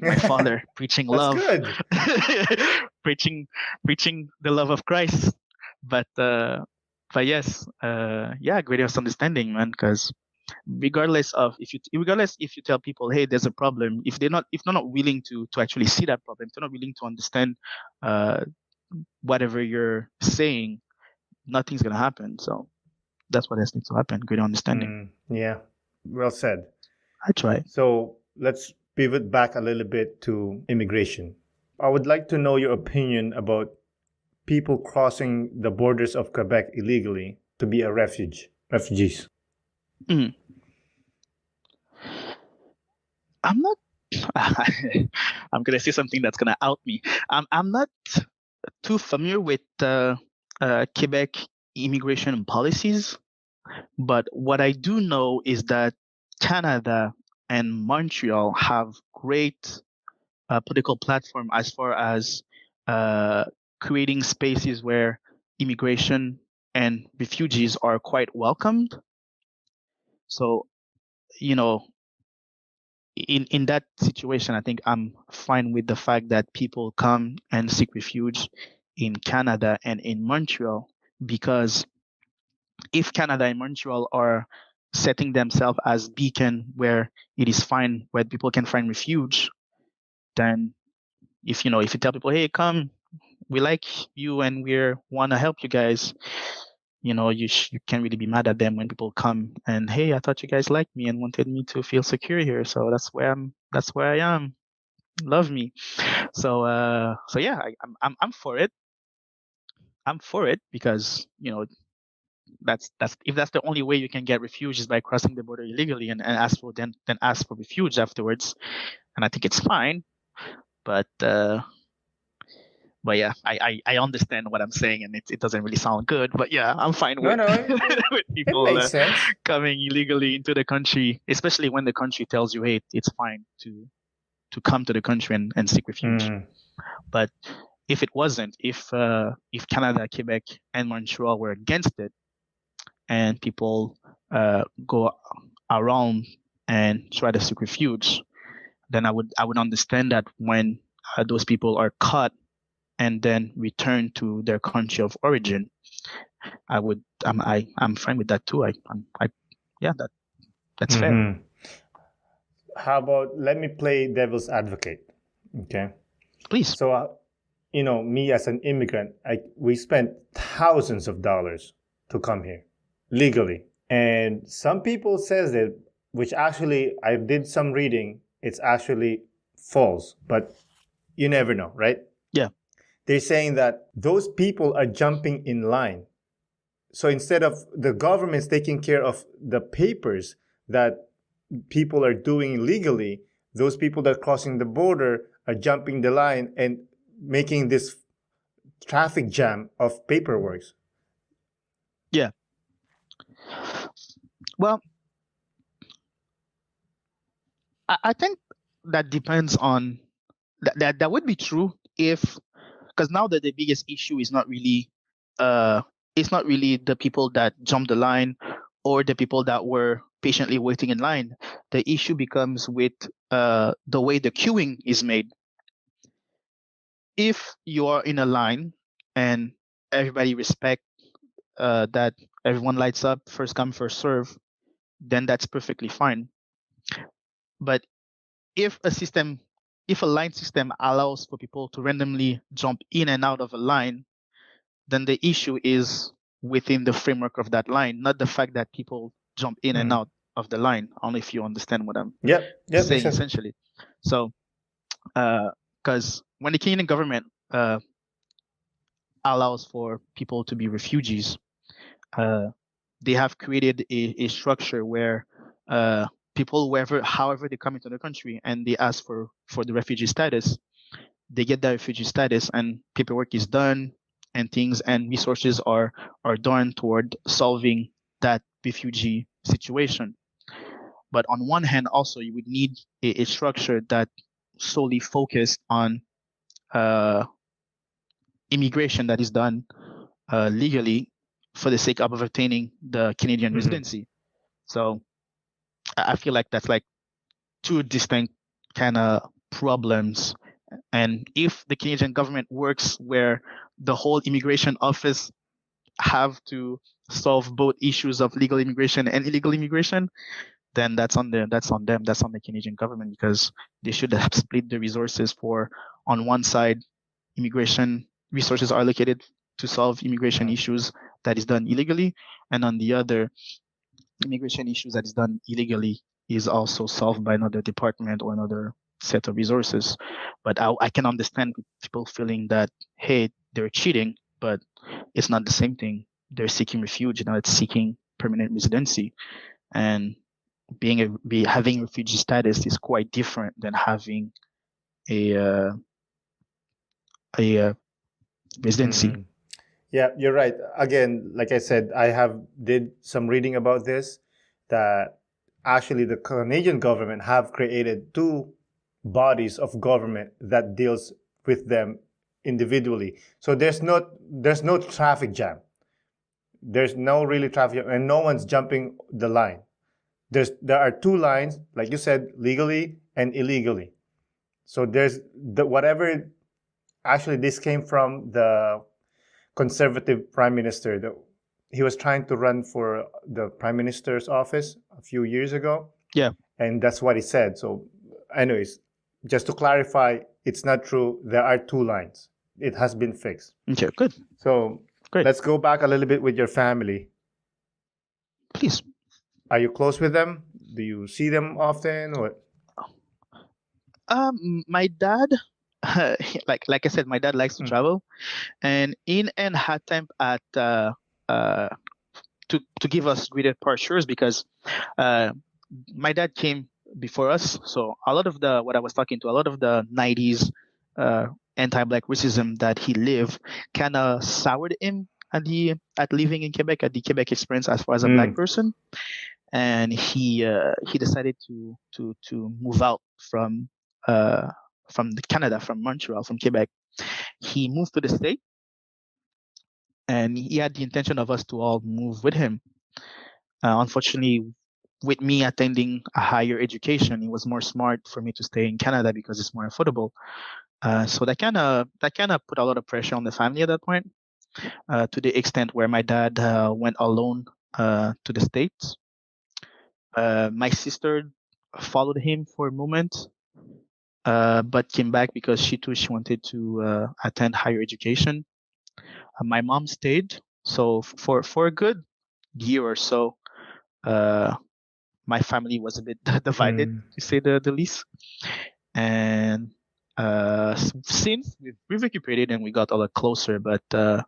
my father preaching That's love, good. preaching the love of Christ. But yes, greater understanding, man. Because regardless if you tell people, hey, there's a problem, if they're not willing to actually see that problem, if they're not willing to understand whatever you're saying, nothing's gonna happen. So that's what has to happen. Greater understanding. Yeah, well said. I try. So let's pivot back a little bit to immigration. I would like to know your opinion about people crossing the borders of Quebec illegally to be refugees. Mm. I'm not. I'm gonna say something that's gonna out me. I'm not too familiar with Quebec immigration policies, but what I do know is that Canada and Montreal have great political platform as far as creating spaces where immigration and refugees are quite welcomed. So, you know, in that situation, I think I'm fine with the fact that people come and seek refuge in Canada and in Montreal, because if Canada and Montreal are setting themselves as beacon where it is fine, where people can find refuge, then if you tell people, hey, come, we like you and we want to help you guys, you can't really be mad at them when people come and, hey, I thought you guys liked me and wanted me to feel secure here, so that's where I am, love me. So yeah, I'm for it. I'm for it because that's if that's the only way you can get refuge is by crossing the border illegally and ask for then ask for refuge afterwards, and I think it's fine. But yeah, I understand what I'm saying, and it doesn't really sound good. But yeah, I'm fine No, with no, with it people makes sense. coming illegally into the country, especially when the country tells you, hey, it's fine to come to the country and seek refuge. But if it wasn't, if Canada, Quebec, and Montreal were against it, and people go around and try to seek refuge, then I would understand that when those people are caught and then return to their country of origin, I'm fine with that too. Yeah, that's fair. How about let me play devil's advocate? Okay. Please. So, me as an immigrant, we spent thousands of dollars to come here legally. And some people says that, which actually I did some reading, it's actually false, but you never know, right? Yeah. They're saying that those people are jumping in line. So instead of the government's taking care of the papers that people are doing legally, those people that are crossing the border are jumping the line and making this traffic jam of paperwork. Yeah. Well, I think that depends on that would be true if, because now that the biggest issue is not really it's not really the people that jumped the line or the people that were patiently waiting in line. The issue becomes with the way the queuing is made. If you are in a line and everybody respect that everyone lights up, first come first serve, then that's perfectly fine. But if a line system allows for people to randomly jump in and out of a line, then the issue is within the framework of that line, not the fact that people jump in and out of the line. I don't know if you understand what I'm saying, essentially. So, because when the Kenyan government allows for people to be refugees, they have created a structure where people, however they come into the country and they ask for the refugee status, they get that refugee status and paperwork is done and things and resources are done toward solving that refugee situation. But on one hand, also you would need a structure that solely focused on immigration that is done legally for the sake of obtaining the Canadian Mm-hmm. residency. So I feel like that's like two distinct kind of problems. And if the Canadian government works where the whole immigration office have to solve both issues of legal immigration and illegal immigration, then that's on them. That's on them. That's on the Canadian government, because they should have split the resources for, on one side, immigration resources are allocated to solve immigration Mm. issues that is done illegally, and on the other, immigration issues that is done illegally is also solved by another department or another set of resources. But I can understand people feeling that, hey, they're cheating, but it's not the same thing. They're seeking refuge, now it's seeking permanent residency. And having refugee status is quite different than having a residency. Mm. Yeah, you're right. Again, like I said, I have did some reading about this, that actually the Canadian government have created two bodies of government that deals with them individually. So there's no traffic jam. There's no really traffic jam, and no one's jumping the line. There are two lines, like you said, legally and illegally. So there's the whatever. Actually, this came from the conservative prime minister. He was trying to run for the prime minister's office a few years ago. Yeah. And that's what he said. So, anyways, just to clarify, it's not true. There are two lines. It has been fixed. Okay, good. So, Great. let's go back a little bit with your family. Please. Are you close with them? Do you see them often? Or? My dad, like I said, my dad likes to travel, and in an attempt at to give us greater partials, because my dad came before us, so a lot of the what I was talking to, a lot of the 90s anti-black racism that he lived kind of soured him at living in Quebec, at the Quebec experience as far as a black person, and he decided to move out from Canada, from Montreal, from Quebec. He moved to the state, and he had the intention of us to all move with him. Unfortunately, with me attending a higher education, it was more smart for me to stay in Canada because it's more affordable. So that kind of put a lot of pressure on the family at that point, to the extent where my dad went alone to the States. My sister followed him for a moment, but came back because she wanted to attend higher education. My mom stayed. So for a good year or so, my family was a bit divided, to say the least. And since we've recuperated and we got a lot closer, but I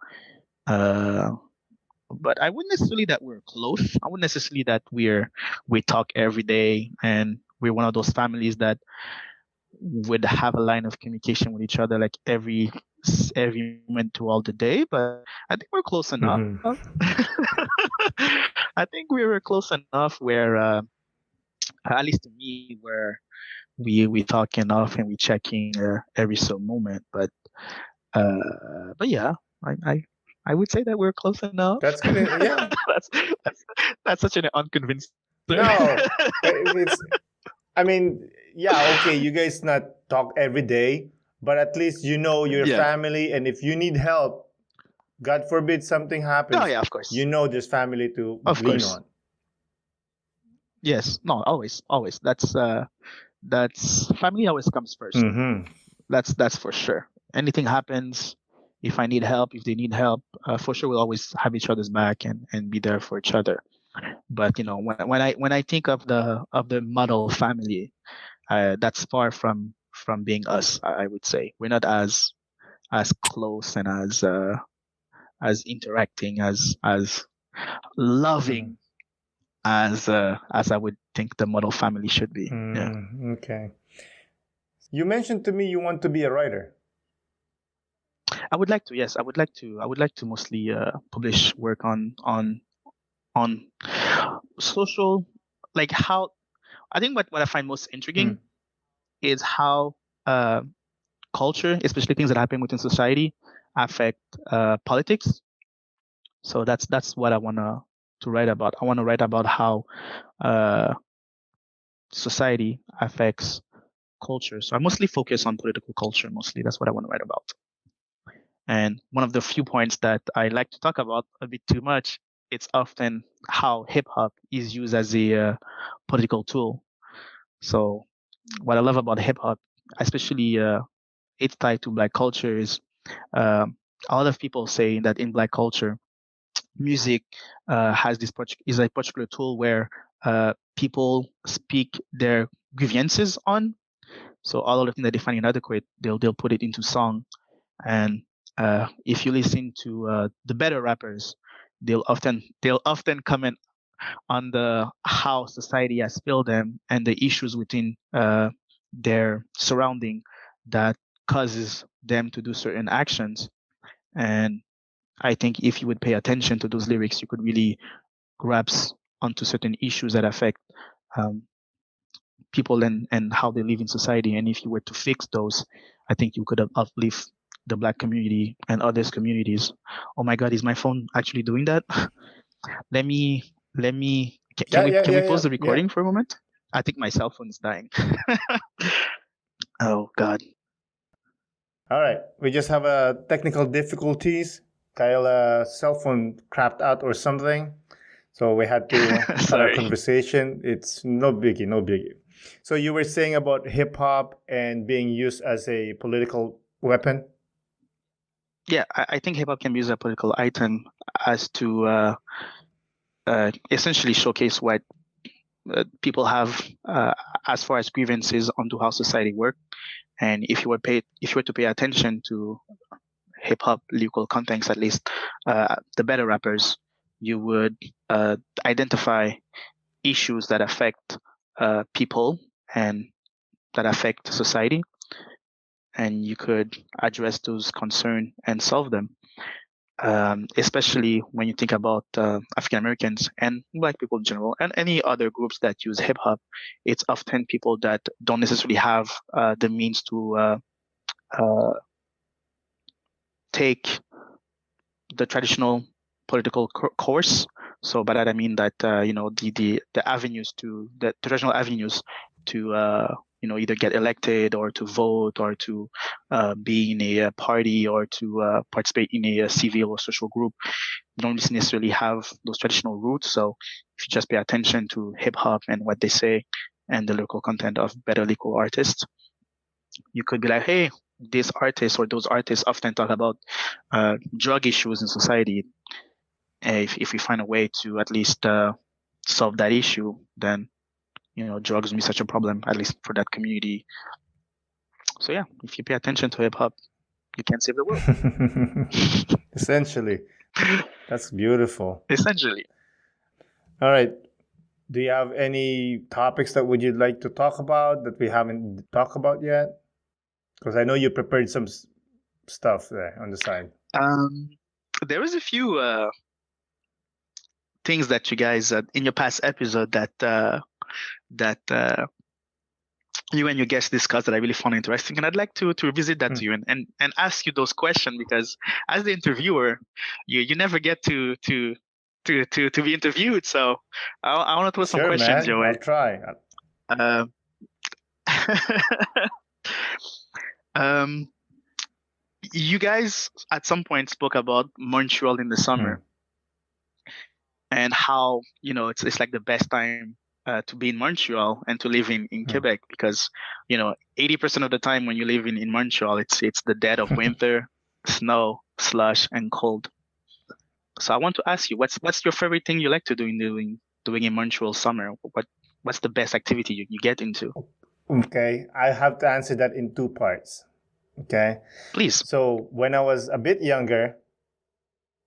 wouldn't necessarily that we're close. I wouldn't necessarily that we talk every day, and we're one of those families that would have a line of communication with each other like every moment throughout the day. But I think we're close enough. I think we were close enough where, at least to me, where we talk enough and we checking every so moment. But yeah, I would say that we're close enough. That's good. Yeah. that's such an unconvinced. No, I mean, yeah, okay, you guys not talk every day, but at least you know your family, and if you need help, God forbid something happens. Oh yeah, of course. You know there's family to lean on. Yes, no, always. That's family always comes 1st. That's for sure. Anything happens, if I need help, if they need help, for sure we'll always have each other's back and be there for each other. But when I think of the model family, that's far from being us. I would say we're not as close and as interacting, as loving as I would think the model family should be. Yeah. Okay. You mentioned to me you want to be a writer. I would like to. Yes, I would like to mostly publish work on social, like how I think what I find most intriguing is how culture, especially things that happen within society, affect politics. So that's what I wanna to write about. I want to write about how society affects culture. So I mostly focus on political culture. Mostly, that's what I want to write about. And one of the few points that I like to talk about a bit too much, it's often how hip hop is used as a political tool. So what I love about hip hop, especially it's tied to Black culture, is a lot of people say that in Black culture, music has is a particular tool where people speak their grievances on. So all of the things that they find inadequate, they'll put it into song. And if you listen to the better rappers, they'll often comment on the how society has failed them and the issues within their surrounding that causes them to do certain actions. And I think if you would pay attention to those lyrics, you could really grasp onto certain issues that affect um, people and how they live in society. And if you were to fix those, I think you could have uplift the Black community and others communities. Oh my God, is my phone actually doing that? let me can Yeah, we yeah, can we yeah, pause yeah, the yeah. recording for a moment? I think my cell phone is dying. Oh God. All right, we just have technical difficulties. Kyle, cell phone crapped out or something, so we had to cut our Sorry. conversation. It's no biggie, no biggie. So you were saying about hip hop and being used as a political weapon. Yeah, I think hip hop can be used as a political item as to essentially showcase what people have as far as grievances onto how society works. And if you were to pay attention to hip hop lyrical contents, at least the better rappers, you would identify issues that affect people and that affect society, and you could address those concerns and solve them. Especially when you think about African Americans and Black people in general, and any other groups that use hip hop, it's often people that don't necessarily have the means to uh, take the traditional political course. So by that I mean that the avenues to the traditional avenues to either get elected or to vote or to be in a party or to participate in a civil or social group don't necessarily have those traditional roots. So if you just pay attention to hip hop and what they say and the lyrical content of better lyrical artists, you could be like, hey, this artist or those artists often talk about drug issues in society. If we find a way to at least solve that issue, then drugs won't be such a problem, at least for that community. So yeah, if you pay attention to hip hop, you can save the world. Essentially, that's beautiful. Essentially. All right. Do you have any topics that would you like to talk about that we haven't talked about yet? Because I know you prepared some stuff there on the side. There was a few things that you guys in your past episode that you and your guests discussed that I really found interesting, and I'd like to revisit that to you and ask you those questions, because as the interviewer, you never get to be interviewed. So I want to throw some Sure, questions man. your way. I'll try. Uh, you guys at some point spoke about Montreal in the summer and how it's like the best time to be in Montreal and to live in Quebec, because 80% of the time when you live in Montreal, it's the dead of winter, snow, slush, and cold. So I want to ask you, what's your favorite thing you like to do doing in Montreal summer? What's the best activity you get into? Okay, I have to answer that in two parts. Okay, Please. so when I was a bit younger,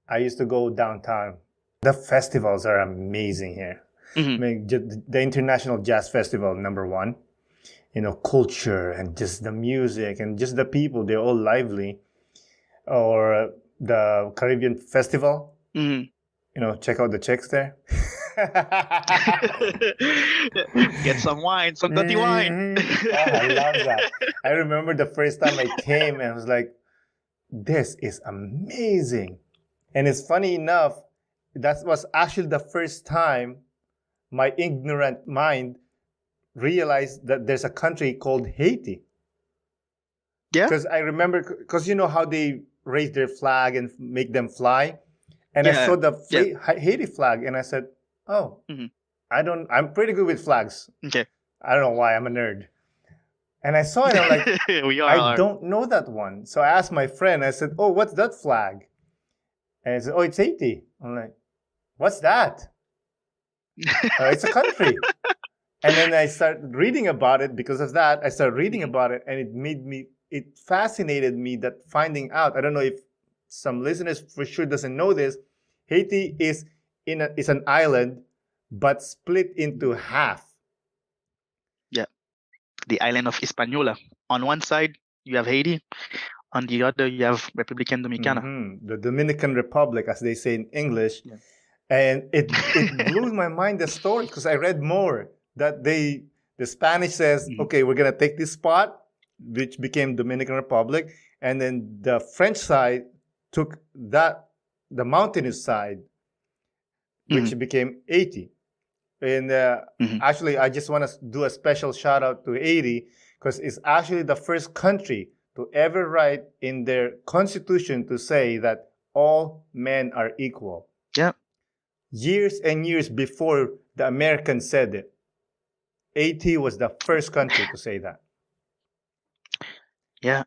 I used to go downtown. The festivals are amazing here. Mm-hmm. I mean, the International Jazz Festival, number one. Culture and just the music and just the people, they're all lively. Or the Caribbean Festival. Mm-hmm. Check out the chicks there. Get some wine, some dirty wine. I love that. I remember the first time I came and I was like, this is amazing. And it's funny enough, that was actually the first time my ignorant mind realized that there's a country called Haiti. Yeah. Because I remember, because you know how they raise their flag and make them fly, and I Yeah. saw the Yeah. Haiti flag, and I said, "Oh, Mhm. I'm pretty good with flags. Okay. I don't know why, I'm a nerd." And I saw it, I'm like, We I are. don't know that one. So I asked my friend, I said, "Oh, what's that flag?" And he said, "Oh, it's Haiti." I'm like, "What's that?" It's a country. And then I started reading about it. Because of that, I started reading about it, and it fascinated me that finding out. I don't know if some listeners for sure doesn't know this. Haiti is an island, but split into half. Yeah. The island of Hispaniola. On one side, you have Haiti. On the other, you have Republican Dominicana. The Dominican Republic, as they say in English. Yeah. And it blew my mind, the story, because I read more that the Spanish says, okay, we're gonna take this spot, which became Dominican Republic, and then the French side took the mountainous side, which became Haiti. And actually, I just want to do a special shout out to Haiti, because it's actually the first country to ever write in their constitution to say that all men are equal. Yeah. Years and years before the Americans said it, Haiti was the first country to say that. Yeah,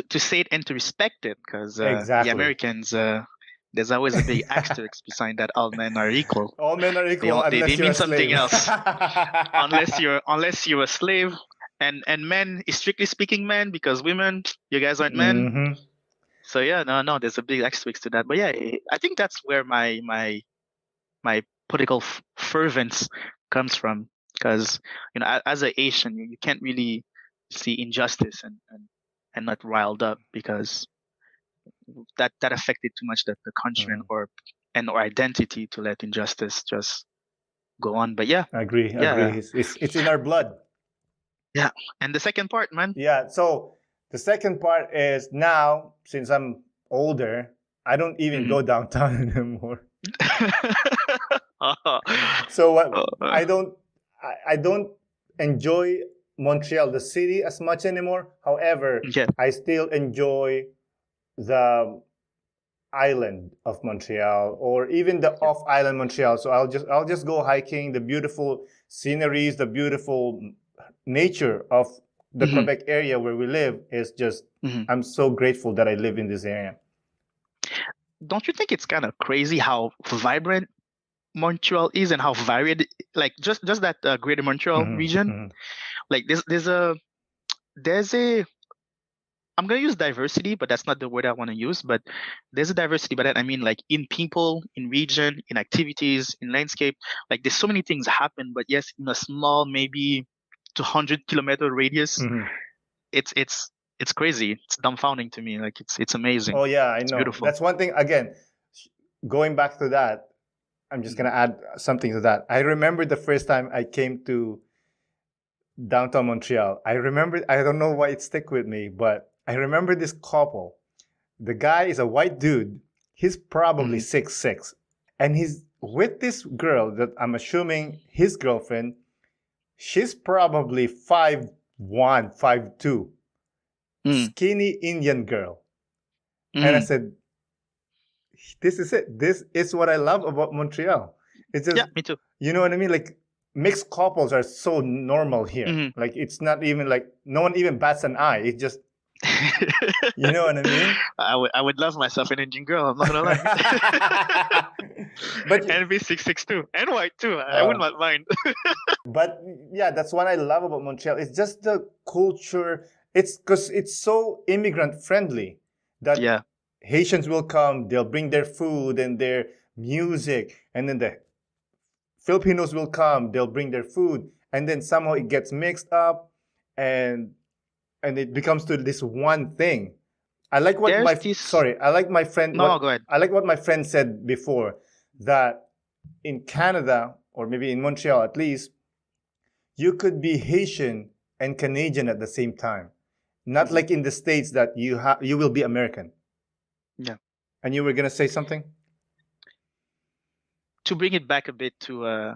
to say it and to respect it, because Exactly. the Americans, there's always a big asterisk beside that all men are equal. All men are equal They unless you're mean a something slave. else. unless you're a slave, and men, strictly speaking, men, because women, you guys aren't men. So yeah, no, there's a big asterisk to that. But yeah, I think that's where my political fervence comes from, because as a Asian, you can't really see injustice and not riled up, because that affected too much the country and our identity to let injustice just go on. But yeah, I agree. It's in our blood. Yeah. And the second part, man. Yeah. So the second part is, now, since I'm older, I don't even go downtown anymore. So I don't enjoy Montreal, the city, as much anymore. However, I still enjoy the island of Montreal, or even the off-island Montreal. So I'll just go hiking, the beautiful sceneries, the beautiful nature of the Quebec area where we live is just, I'm so grateful that I live in this area. Don't you think it's kind of crazy how vibrant Montreal is, and how varied, like just that greater Montreal region? Like there's a I'm gonna use diversity, but that's not the word I want to use. But there's a diversity, but I mean, like, in people, in region, in activities, in landscape. Like, there's so many things happen. But yes, in a small, maybe 200-kilometer radius, it's crazy. It's dumbfounding to me. Like, it's amazing. Oh yeah, I know. It's beautiful. That's one thing. Again, going back to that, I'm just gonna add something to that. I remember the first time I came to downtown Montreal. I don't know why it stuck with me, but I remember this couple. The guy is a white dude. He's probably 6'6", and he's with this girl that I'm assuming his girlfriend. She's probably 5'1", 5'2", skinny Indian girl. And I said, this is it. This is what I love about Montreal. It's just, me too. You know what I mean? Like, mixed couples are so normal here. Like, it's not even like, no one even bats an eye. It's just, you know what I mean? I would love myself an Indian girl. I'm not gonna lie. But and be 6'6" too, and white too. I would not mind. But yeah, that's what I love about Montreal. It's just the culture. It's because it's so immigrant friendly that Haitians will come. They'll bring their food and their music, and then the Filipinos will come. They'll bring their food, and then somehow it gets mixed up, and it becomes to this one thing. I like what I like my friend. No, go ahead. I like what my friend said before, that in Canada, or maybe in Montreal at least, you could be Haitian and Canadian at the same time. Not like in the States that you will be American. Yeah. And you were gonna say something? to bring it back a bit to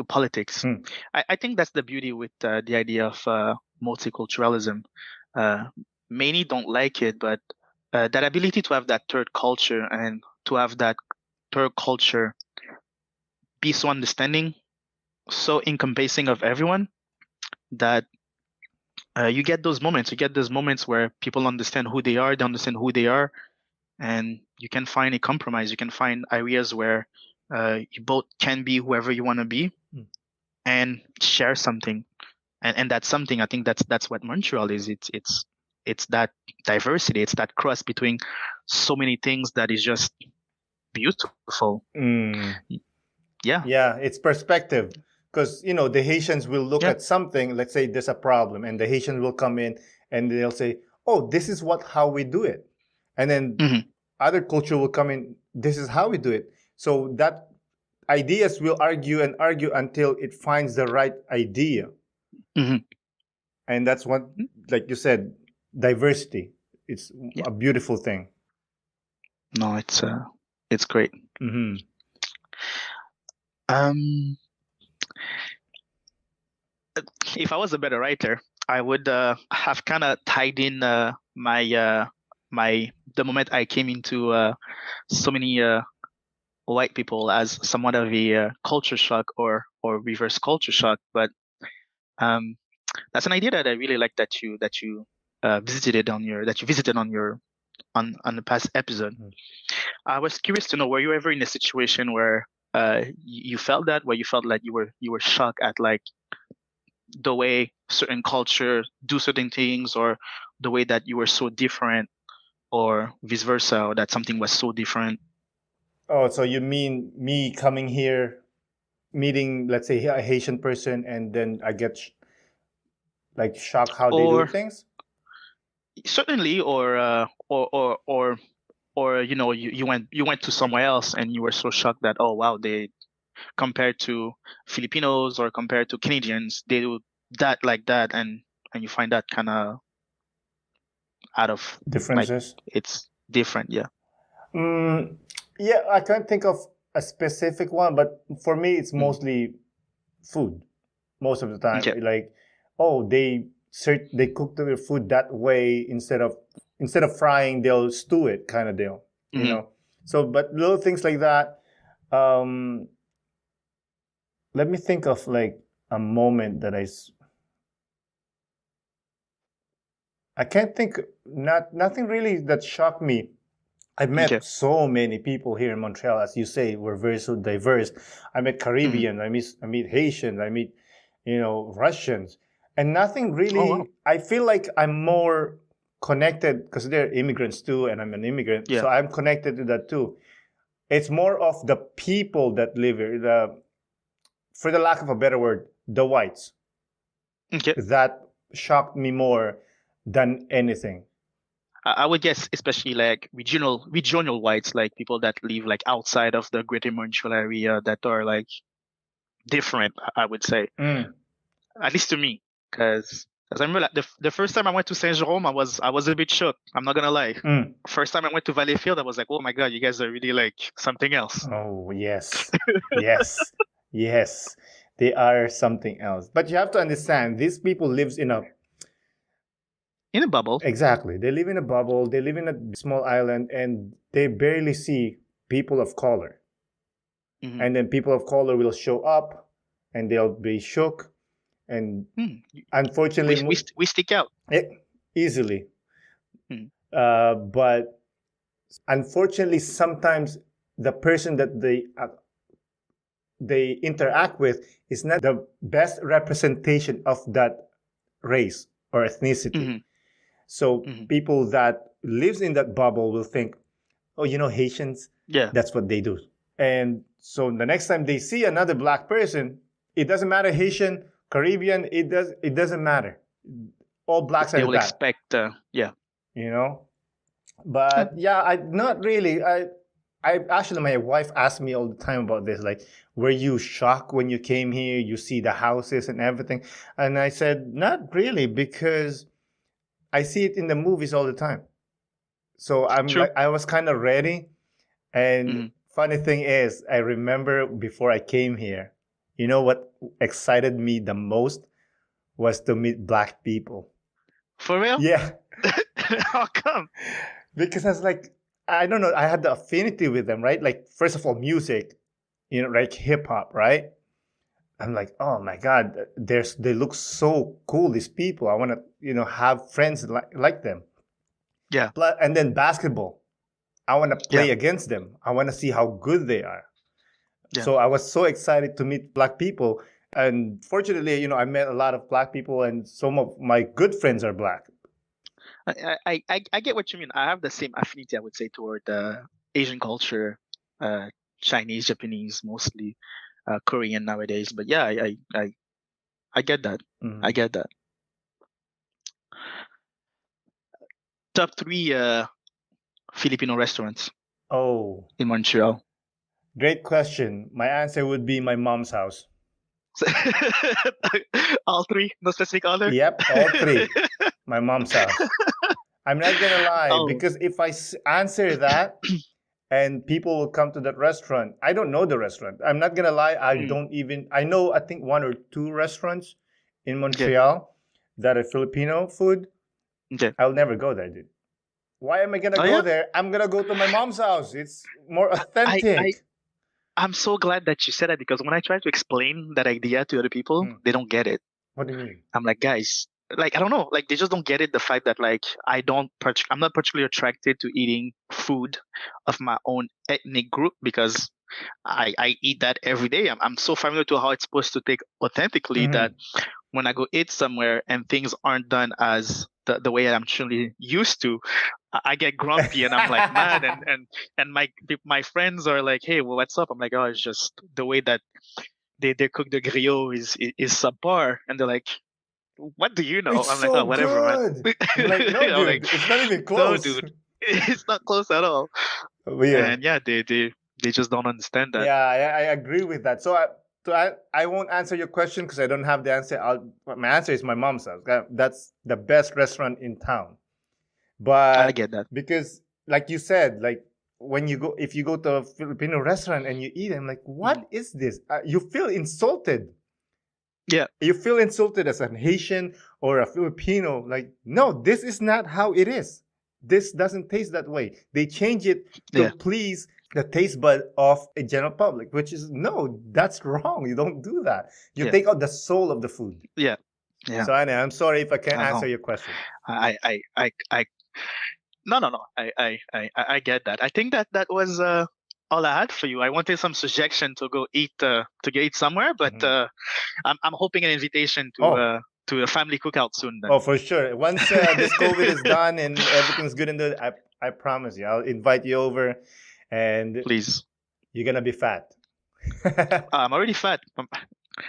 politics, I think that's the beauty with the idea of multiculturalism. Many don't like it, but that ability to have that third culture and to have that third culture be so understanding, so encompassing of everyone that you get those moments. You get those moments where people understand who they are, they understand who they are, and you can find a compromise. You can find areas where you both can be whoever you want to be and share something. And that's something, I think that's what Montreal is. It's that diversity. It's that cross between so many things that is just beautiful. Yeah. Yeah, it's perspective. Because, the Haitians will look at something, let's say there's a problem, and the Haitians will come in and they'll say, oh, this is how we do it. And then other culture will come in, this is how we do it. So that ideas will argue and argue until it finds the right idea. And that's what, like you said, diversity. It's a beautiful thing. No, it's great. If I was a better writer, I would have kind of tied in the moment I came into so many white people as somewhat of a culture shock or reverse culture shock. But that's an idea that I really like that you visited on the past episode. I was curious to know, were you ever in a situation where you felt that, where you felt like you were shocked at like the way certain culture do certain things, or the way that you were so different, or vice versa, or that something was so different? Oh, so you mean me coming here, meeting, let's say, a Haitian person, and then I get shocked how they do things? Certainly, or you went to somewhere else and you were so shocked that, oh wow, they, compared to Filipinos or compared to Canadians, they do that like that, and you find that kind of out of differences. Like, it's different, yeah. Yeah, I can't think of a specific one, but for me, it's mostly food. Most of the time, like, oh, they cook their food that way instead of frying, they'll stew it, kind of deal. You know. So, but little things like that. Let me think of like a moment that I can't think. Nothing really that shocked me. I've met so many people here in Montreal, as you say, we're very so diverse. I met Caribbean, I meet Haitians, I meet, Russians, and nothing really. Oh, wow. I feel like I'm more connected because they're immigrants too, and I'm an immigrant, so I'm connected to that too. It's more of the people that live here, for the lack of a better word, the whites. That shocked me more than anything. I would guess, especially like regional whites, like people that live like outside of the Greater Montreal area, that are like different, I would say. At least to me, because I remember like the first time I went to Saint Jerome, I was a bit shocked. I'm not gonna lie. First time I went to Valleyfield, I was like, oh my god, you guys are really like something else. Oh yes, yes, they are something else. But you have to understand, these people lives in a bubble. Exactly. They live in a bubble. They live in a small island, and they barely see people of color. And then people of color will show up, and they'll be shook. And unfortunately, we stick out easily. But unfortunately, sometimes the person that they interact with is not the best representation of that race or ethnicity. So people that lives in that bubble will think, oh, Haitians, that's what they do. And so the next time they see another black person, it doesn't matter, Haitian, Caribbean, it doesn't matter. All blacks are they will bad. Expect, But I not really. I actually, my wife asked me all the time about this. Like, were you shocked when you came here? You see the houses and everything, and I said, not really, because I see it in the movies all the time. So I was kind of ready. And Funny thing is, I remember before I came here, you know what excited me the most was to meet black people. For real? Yeah, How come? because I was like, I don't know, I had the affinity with them, right? Like, first of all, music, like hip hop, right? I'm like, oh my God, they look so cool, these people. I want to, have friends like them. Yeah, And then basketball. I want to yeah, play against them. I want to see how good they are. yeah. So I was so excited to meet black people. And fortunately, I met a lot of black people, and some of my good friends are black. I get what you mean. I have the same affinity, I would say, toward Asian culture, uh, Chinese, Japanese, mostly, Korean nowadays. But yeah, I get that. Mhm. I get that. Top three Filipino restaurants Oh, in Montreal. great question. My answer would be my mom's house. All three, no specific order. Yep, all three. My mom's house. I'm not gonna lie, Oh, because if I answer that and people will come to that restaurant, I don't know the restaurant. I'm not gonna lie, mm, I know, I think one or two restaurants in okay, Montreal that are Filipino food. okay. I'll never go there, dude. Why am I gonna Oh go yeah, there? I'm gonna go to my mom's house. It's more I, I, authentic. I'm so glad that you said that because when I try to explain that idea to other people, Hmm. they don't get it. What do you mean? I'm like, guys, like I don't know, like they just don't get it. The fact that like I'm not particularly attracted to eating food of my own ethnic group because I eat that every day. I'm so familiar to how it's supposed to take authentically that Mhm. when I go eat somewhere and things aren't done as the way I'm truly used to, I get grumpy and I'm like mad and my friends are like, hey, well, what's up? I'm like, oh, it's just the way that they cook the griot is subpar, and they're like, what do you know? It's I'm like, so oh, whatever, man. good. I'm like, no, I'm like, dude, it's not even no, close. dude, it's not close at all. But yeah, And yeah, they just don't understand that. yeah, I agree with that. I won't answer your question because I don't have the answer. My answer is my mom's house. That's the best restaurant in town. I But get that. because, like you said, like if you go to a Filipino restaurant and you eat, I'm like, Mhm. what is this? You feel insulted. Yeah, You feel insulted as an Haitian or a Filipino. Like, no, this is not how it is. This doesn't taste that way. They change it to yeah, please the taste bud of a general public, which is no, that's wrong. You don't do that. You yeah, take out the soul of the food. yeah, yeah. So anyway, I'm sorry if I can't I answer know. your question. I no, no, no. I get that. I think that was all I had for you. I wanted some suggestion to go eat to go eat somewhere, but Mhm. I'm hoping an invitation Oh, to a family cookout soon then. oh, for sure. Once this COVID is done and everything's good in the, I promise you, I'll invite you over, and Please. you're gonna be fat. I'm already fat.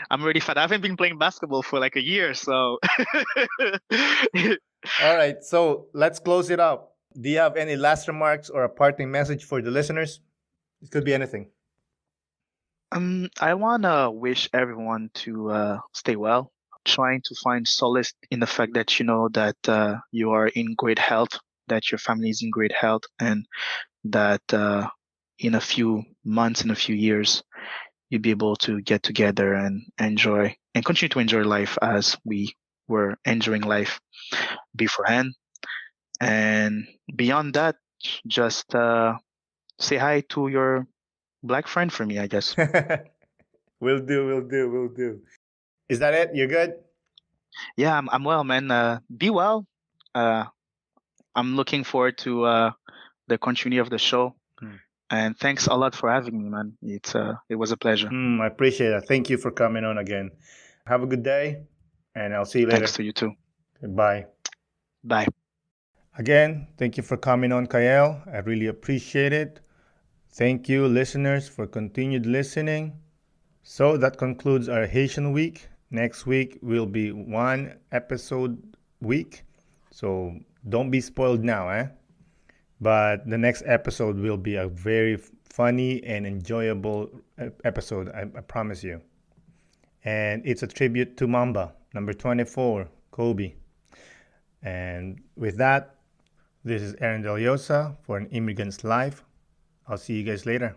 I'm already fat. I haven't been playing basketball for like a year, so All right, so let's close it up. Do you have any last remarks or a parting message for the listeners? It could be anything. I wanna wish everyone to stay well. Trying to find solace in the fact that you know that you are in great health, that your family is in great health, and that in a few months, in a few years, you'll be able to get together and enjoy and continue to enjoy life as we were enjoying life beforehand. And beyond that, just say hi to your black friend for me, I guess. Will do. Is that it? You're good? Yeah, I'm well, man. Be well. Uh, I'm looking forward to the continuity of the show. Hmm. And thanks a lot for having me, man. It was a pleasure. I appreciate it. Thank you for coming on again. Have a good day, and I'll see you Thanks later. to you too. Goodbye. Bye. Again, thank you for coming on, Kaël. I really appreciate it. Thank you, listeners, for continued listening. So that concludes our Haitian week. Next week will be one episode week. So don't be spoiled now, eh? But the next episode will be a very funny and enjoyable episode, I promise you. And it's a tribute to Mamba, number 24, Kobe. And with that, this is Aaron Deliosa for An Immigrant's Life. I'll see you guys later.